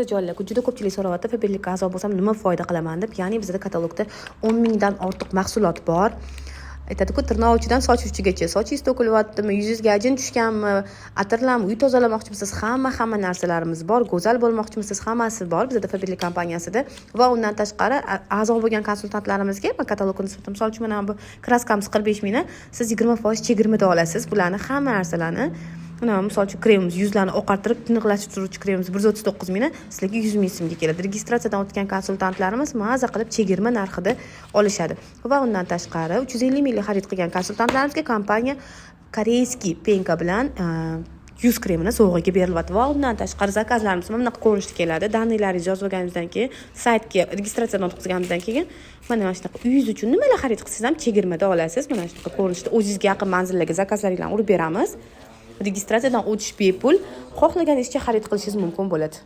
Joylar juda ko'pchilik so'rayapti, Faberlikka a'zo bo'lsam nima foyda qilaman deb. Ya'ni bizda katalogda 10 mingdan ortiq mahsulot bor. Aytadi-ku, tirnoq uchidan soch uchigacha. Sochingiz to'kilyaptimi, yuzingizga ajin tushganmi, atirlarmi, uy tozalamoqchimisiz, hamma narsalarimiz bor. Go'zal bo'lmoqchimisiz, hammasi bor bizda Faberlik kompaniyasida. Va undan tashqari a'zo bo'lgan konsultantlarimizga katalogni nisbatan, misol uchun mana bu kraskamiz 45 mingdan siz 20% chegirmada olasiz. Bularni hamma narsalarni misol uchun kremimiz, yuzlarni oqartirib tiniqlashtiruvchi kremimiz 139 mingdan sizlarga 100 ming so'mga keladi. Registratsiyadan o'tgan konsultantlarimiz maza qilib chegirma narxida olishadi. Va undan tashqari 350 minglik xarid qilgan konsultantlarimizga kompaniya koreyskiy penka bilan yuz kremini sovg'aga berilyapti. Va undan tashqari zakazlarimiz mana bunaqa ko'rinishda keladi. Danlilaringizni yozib olganingizdan keyin, saytga registratsiyadan o'tkazganingizdan keyin mana shunaqa uyingiz uchun nimalar xarid qilsangiz ham chegirmada olasiz. Mana shunaqa ko'rinishda o'zingizga yaqin manzillarga zakazlaringlarni urib beramiz. Registratsiyadan o'tish bepul, xohlaganingizcha xarid qilishingiz mumkin bo'ladi.